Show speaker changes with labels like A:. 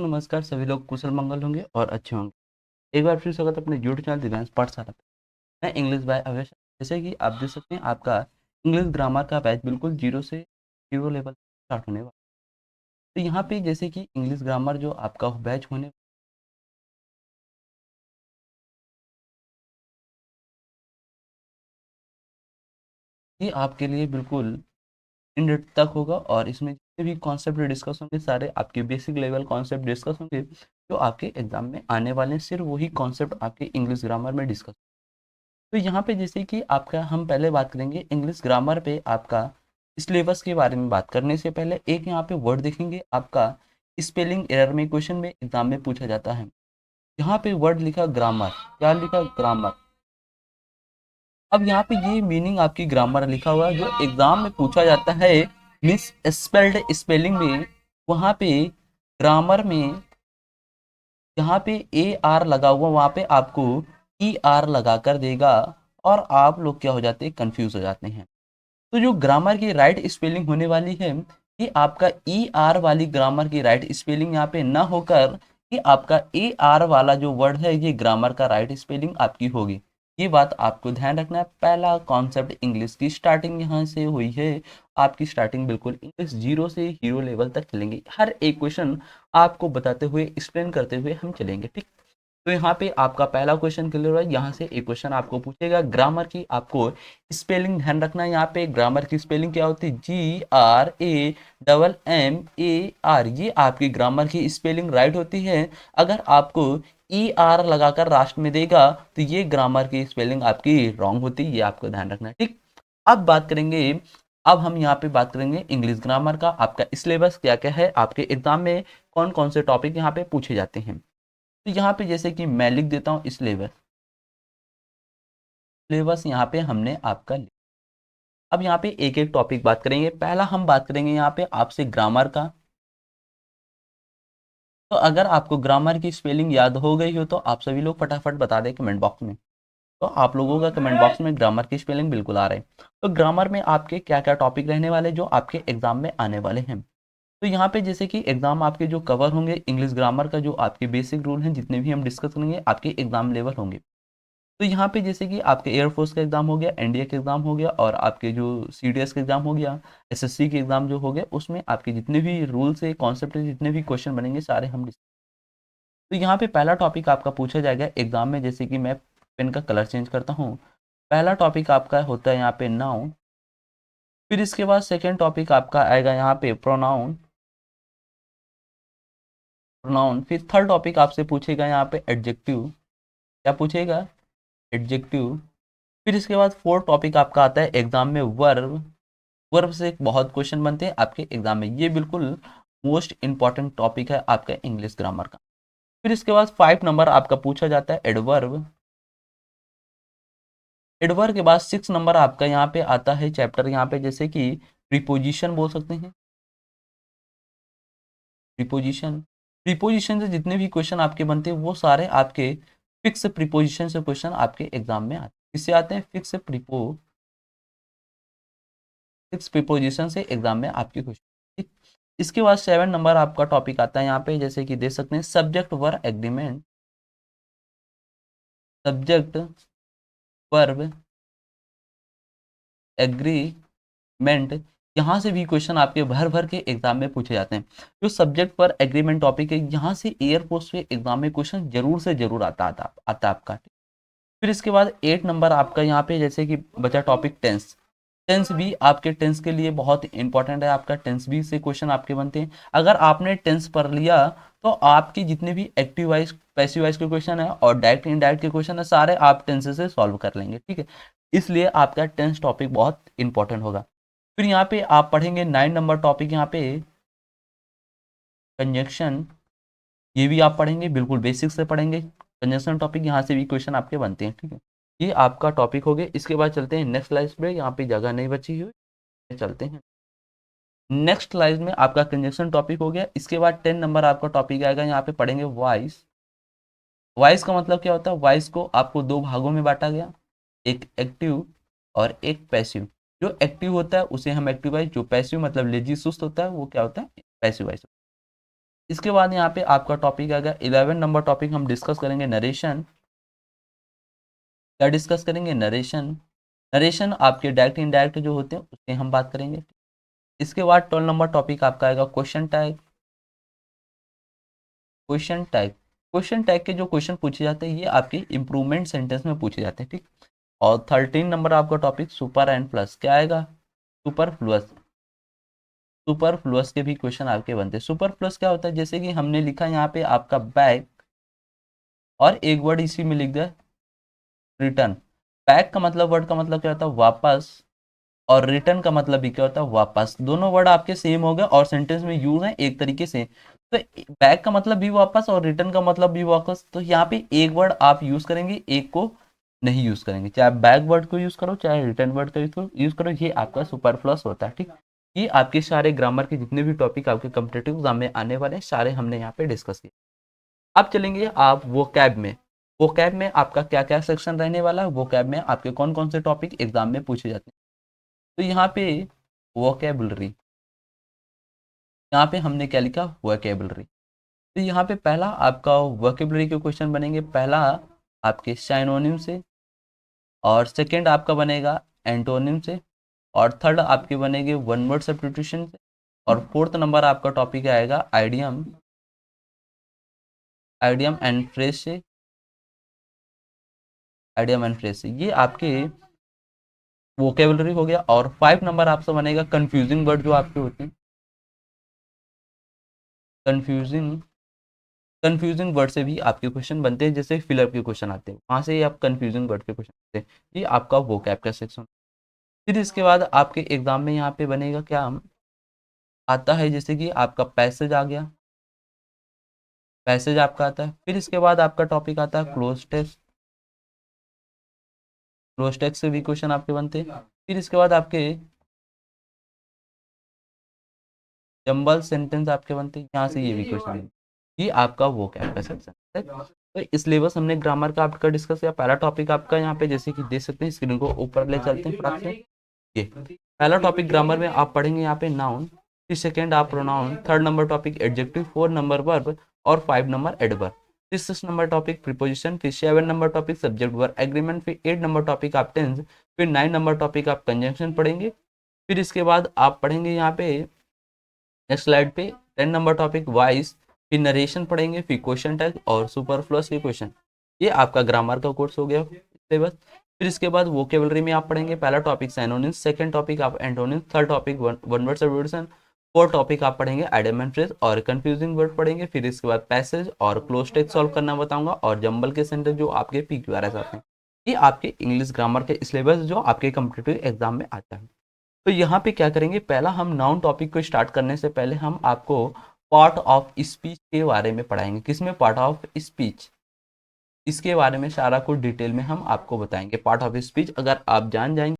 A: नमस्कार, सभी लोग कुशल मंगल होंगे और अच्छे होंगे। एक बार फिर स्वागत है अपने यूट्यूब चैनल दिव्यांश पाठशाला पे। मैं इंग्लिश बाय अवेश। जैसे कि आप देख सकते हैं, आपका इंग्लिश ग्रामर का बैच बिल्कुल जीरो से हीरो लेवल स्टार्ट होने वाला। तो यहाँ पे जैसे कि इंग्लिश ग्रामर जो आपका बैच होने, ये आपके लिए बिल्कुल इन डेप्थ तक होगा और इसमें जितने भी कॉन्सेप्ट डिस्कस होंगे सारे आपके बेसिक लेवल कॉन्सेप्ट डिस्कस होंगे जो आपके एग्जाम में आने वाले हैं। सिर्फ वही कॉन्सेप्ट आपके इंग्लिश ग्रामर में डिस्कस। तो यहाँ पे जैसे कि आपका हम पहले बात करेंगे इंग्लिश ग्रामर पे। आपका सिलेबस के बारे में बात करने से पहले एक यहाँ पे वर्ड देखेंगे आपका स्पेलिंग एरर में क्वेश्चन में एग्जाम में पूछा जाता है। यहाँ पे वर्ड लिखा ग्रामर, क्या लिखा ग्रामर। अब यहाँ पे ये मीनिंग आपकी ग्रामर लिखा हुआ है जो एग्जाम में पूछा जाता है मिस स्पेल्ड स्पेलिंग में। वहाँ पे ग्रामर में जहाँ पे ए आर लगा हुआ वहाँ पे आपको ई आर लगा कर देगा और आप लोग क्या हो जाते हैं, कंफ्यूज हो जाते हैं। तो जो ग्रामर की राइट स्पेलिंग होने वाली है, ये आपका ई आर वाली ग्रामर की राइट स्पेलिंग यहाँ पे ना होकर ये आपका ए आर वाला जो वर्ड है ये ग्रामर का राइट स्पेलिंग आपकी होगी। ये बात आपको ध्यान रखना है। पहला कॉन्सेप्ट इंग्लिश की स्टार्टिंग यहाँ से हुई है। आपकी स्टार्टिंग बिल्कुल इंग्लिश जीरो से हीरो लेवल तक चलेंगे। हर एक क्वेश्चन आपको बताते हुए एक्सप्लेन करते हुए हम चलेंगे, ठीक। तो यहाँ पे आपका पहला क्वेश्चन क्लियर हुआ। यहाँ से एक क्वेश्चन आपको पूछेगा ग्रामर की। आपको स्पेलिंग ध्यान रखना है। यहाँ पे ग्रामर की स्पेलिंग क्या होती है, GRAMMAR। ये आपकी ग्रामर की स्पेलिंग राइट होती है। अगर आपको ER लगाकर लास्ट में देगा तो ये ग्रामर की स्पेलिंग आपकी रॉन्ग होती है। ये आपको ध्यान रखना है, ठीक। अब बात करेंगे, अब हम यहाँ पे बात करेंगे इंग्लिश ग्रामर का। आपका सिलेबस क्या क्या है, आपके एग्जाम में कौन कौन से टॉपिक यहाँ पे पूछे जाते हैं। तो यहाँ पे जैसे कि मैं लिख देता हूँ सिलेबस। सिलेबस यहाँ पे हमने आपका अब यहाँ पे एक एक टॉपिक बात करेंगे। पहला हम बात करेंगे यहाँ पे आपसे ग्रामर का। तो अगर आपको ग्रामर की स्पेलिंग याद हो गई हो तो आप सभी लोग फटाफट बता दें कमेंट बॉक्स में। तो आप लोगों का कमेंट बॉक्स में ग्रामर की स्पेलिंग बिल्कुल आ रहे हैं। तो ग्रामर में आपके क्या क्या टॉपिक रहने वाले जो आपके एग्जाम में आने वाले हैं। तो यहाँ पे जैसे कि एग्जाम आपके जो कवर होंगे इंग्लिश ग्रामर का, जो आपके बेसिक रूल हैं जितने भी हम डिस्कस करेंगे आपके एग्जाम लेवल होंगे। तो यहाँ पे जैसे कि आपके एयरफोर्स का एग्जाम हो गया, एनडीए का एग्जाम हो गया और आपके जो सीडीएस का एग्जाम हो गया, एसएससी के एग्जाम जो हो गए, उसमें आपके जितने भी रूल्स है कॉन्सेप्ट है जितने भी क्वेश्चन बनेंगे सारे हम तो यहाँ पे पहला टॉपिक आपका पूछा जाएगा एग्जाम में। जैसे कि मैं पेन का कलर चेंज करता हूँ। पहला टॉपिक आपका होता है यहाँ पे नाउन। फिर इसके बाद सेकेंड टॉपिक आपका आएगा यहाँ पे प्रोनाउन। प्रोनाउन फिर थर्ड टॉपिक आपसे पूछेगा यहाँ पे एडजेक्टिव। क्या पूछेगा, एडजेक्टिव। फिर इसके बाद फोर्थ टॉपिक आपका आता है एग्जाम में वर्ब। वर्ब से बहुत क्वेश्चन बनते हैं आपके एग्जाम में। ये बिल्कुल मोस्ट इंपॉर्टेंट टॉपिक है आपका इंग्लिश ग्रामर का। फिर इसके बाद 5 नंबर आपका पूछा जाता है एडवर्ब। एडवर्ब के बाद 6 नंबर आपका यहाँ पे आता है चैप्टर यहाँ पे जैसे कि प्रीपोजिशन बोल सकते हैं। प्रीपोजिशन, प्रीपोजिशन से जितने भी क्वेश्चन आपके बनते हैं वो सारे आपके फिक्स प्रीपोजिशन से क्वेश्चन आपके एग्जाम में आते हैं। किससे आते हैं, फिक्स प्रीपोजिशन से एग्जाम में आपके क्वेश्चन। इसके बाद 7 नंबर आपका टॉपिक आता है यहाँ पे जैसे कि दे सकते हैं subject verb agreement. Subject verb agreement, यहाँ से भी क्वेश्चन आपके भर भर के एग्जाम में पूछे जाते हैं। जो सब्जेक्ट पर एग्रीमेंट टॉपिक है यहाँ से एयरफोर्स के एग्जाम में क्वेश्चन जरूर से जरूर आता आपका। फिर इसके बाद 8 नंबर आपका यहाँ पे जैसे कि बचा टॉपिक टेंस। टेंस भी आपके टेंस के लिए बहुत इंपॉर्टेंट है। आपका टेंस भी से क्वेश्चन आपके बनते हैं। अगर आपने टेंस पढ़ लिया तो आपकी जितने भी एक्टिव वाइज पैसिव वाइज के क्वेश्चन है और डायरेक्ट इनडायरेक्ट के क्वेश्चन है सारे आप टेंस से सॉल्व कर लेंगे, ठीक है। इसलिए आपका टेंस टॉपिक बहुत इंपॉर्टेंट होगा। फिर यहाँ पे आप पढ़ेंगे 9 नंबर टॉपिक यहाँ पे कंजक्शन। ये भी आप पढ़ेंगे, बिल्कुल बेसिक से पढ़ेंगे। कंजक्शन टॉपिक यहाँ से भी क्वेश्चन आपके बनते हैं, ठीक है। ये आपका टॉपिक हो गया। इसके बाद चलते हैं नेक्स्ट स्लाइड पे, यहाँ पे जगह नहीं बची हुई, चलते हैं नेक्स्ट स्लाइड में। आपका कंजक्शन टॉपिक हो गया। इसके बाद 10 नंबर आपका टॉपिक आएगा, यहाँ पे पढ़ेंगे वॉइस। वॉइस का मतलब क्या होता है, वॉइस को आपको दो भागों में बांटा गया, एक एक्टिव और एक पैसिव। जो एक्टिव होता है उसे हम एक्टिव वॉइस, जो पैसिव मतलब लेजी सुस्त होता है वो क्या होता है, पैसिव वॉइस। इसके बाद यहाँ पे आपका टॉपिक आएगा 11 नंबर टॉपिक हम डिस्कस करेंगे नरेशन। क्या डिस्कस करेंगे? नरेशन। नरेशन आपके डायरेक्ट इनडायरेक्ट जो होते हैं उससे हम बात करेंगे। इसके बाद 12 नंबर टॉपिक आपका आएगा question tag. Question tag, question tag के जो क्वेश्चन पूछे जाते हैं ये आपके इंप्रूवमेंट सेंटेंस में पूछे जाते हैं, ठीक। और 13 नंबर आपका टॉपिक सुपर एंड प्लस, क्या आएगा? सुपरफ्लुअस। सुपरफ्लुअस के भी क्वेश्चन आपके बनते हैं। सुपरफ्लुअस क्या होता है? जैसे कि हमने लिखा यहाँ पे आपका बैक और एक वर्ड इसी में लिख दिया रिटर्न। बैक का मतलब, वर्ड का मतलब क्या होता है? वापस। और रिटर्न का मतलब भी क्या होता है? वापस। दोनों वर्ड आपके सेम हो गए और सेंटेंस में यूज है एक तरीके से। तो बैक का मतलब भी वापस और रिटर्न का मतलब भी वापस। तो यहाँ पे एक वर्ड आप यूज करेंगे, एक को नहीं यूज करेंगे। चाहे बैक वर्ड को यूज करो चाहे रिटर्न वर्ड को यूज करो, ये आपका सुपरफ्लुअस होता है, ठीक। ये आपके सारे ग्रामर के जितने भी टॉपिक आपके कॉम्पिटिटिव एग्जाम में आने वाले हैं सारे हमने यहाँ पे डिस्कस किए। अब चलेंगे आप वो कैब में। वो कैब में आपका क्या क्या सेक्शन रहने वाला है, वो कैब में आपके कौन कौन से टॉपिक एग्जाम में पूछे जाते हैं। तो यहाँ पे वोकेबुलरी, यहाँ पे हमने क्या लिखा? वोकेबुलरी। तो यहाँ पे पहला आपका वोकेबुलरी के क्वेश्चन बनेंगे। पहला आपके साइनोनिम से, और सेकंड आपका बनेगा एंटोनिम से, और थर्ड आपके बनेंगे वन वर्ड सब्स्टिट्यूशन से, और फोर्थ नंबर आपका टॉपिक आएगा आइडियम, आइडियम एंड फ्रेज से, आइडियम एंड फ्रेज से। ये आपके वोकेबुलरी हो गया। और 5 नंबर आपसे बनेगा कंफ्यूजिंग वर्ड जो आपके होते हैं। कंफ्यूजिंग, कंफ्यूजिंग वर्ड से भी आपके क्वेश्चन बनते हैं, जैसे फिलअप के क्वेश्चन आते हैं वहां से ही आप कंफ्यूजिंग वर्ड के क्वेश्चन आते हैं। ये आपका वोकैब का सेक्शन। फिर इसके बाद आपके एग्जाम में यहाँ पे बनेगा क्या आता है, जैसे कि आपका पैसेज आ गया, पैसेज आपका आता है। फिर इसके बाद आपका टॉपिक आता है क्लोज टेक्स्ट, क्लोज टेक्स्ट से भी क्वेश्चन आपके बनते हैं। फिर इसके बाद आपके जंबल सेंटेंस आपके बनते हैं, यहाँ से ये भी क्वेश्चन। ये आपका वो कैब का सेक्शन है। तो इस सिलेबस हमने ग्रामर का आपका डिस्कस किया। पहला टॉपिक आपका यहाँ पे जैसे कि देख सकते हैं, स्क्रीन को ऊपर ले चलते हैं फटाक से। ये पहला टॉपिक ग्रामर में आप पढ़ेंगे यहाँ पे नाउन, फिर सेकेंड आप pronoun, third number topic adjective, 4 number verb, और 5 नंबर एडवर्ब, फिर 6 नंबर टॉपिक प्रीपोजिशन, फिर 7 number topic subject verb agreement, फिर 8 नंबर टॉपिक आप टेंस, फिर 9 नंबर टॉपिक आप कंजंक्शन पढ़ेंगे। फिर इसके बाद आप पढ़ेंगे यहाँ पे नेक्स्ट स्लाइड पे 10 नंबर टॉपिक वॉइस, फिर नरेशन पढ़ेंगे, फिर क्वेश्चन टैग और सुपरफ्लुअस के क्वेश्चन। ये आपका ग्रामर का कोर्स हो गया सिलेबस। फिर इसके बाद वोकेबलरी में आप पढ़ेंगे पहला टॉपिक सिनोनिम्स, सेकंड टॉपिक आप antonyms, third topic one word substitution, fourth topic आप पढ़ेंगे आइडियम एंड फ्रेज और कंफ्यूजिंग वर्ड पढ़ेंगे। फिर इसके बाद पैसेज और क्लोज टेक्स्ट सॉल्व करना बताऊंगा, और जंबल के सेंटेंस जो आपके PQRS आते हैं। ये आपके इंग्लिश ग्रामर के सिलेबस जो आपके कॉम्पिटिटिव एग्जाम में आता है। तो यहाँ पे क्या करेंगे, पहला हम नाउन टॉपिक को स्टार्ट करने से पहले हम आपको पार्ट ऑफ स्पीच के बारे में पढ़ाएंगे। किसमें? Part of speech. इसके बारे में सारा कुछ डिटेल में हम आपको बताएंगे। पार्ट ऑफ स्पीच अगर आप जान जाएंगे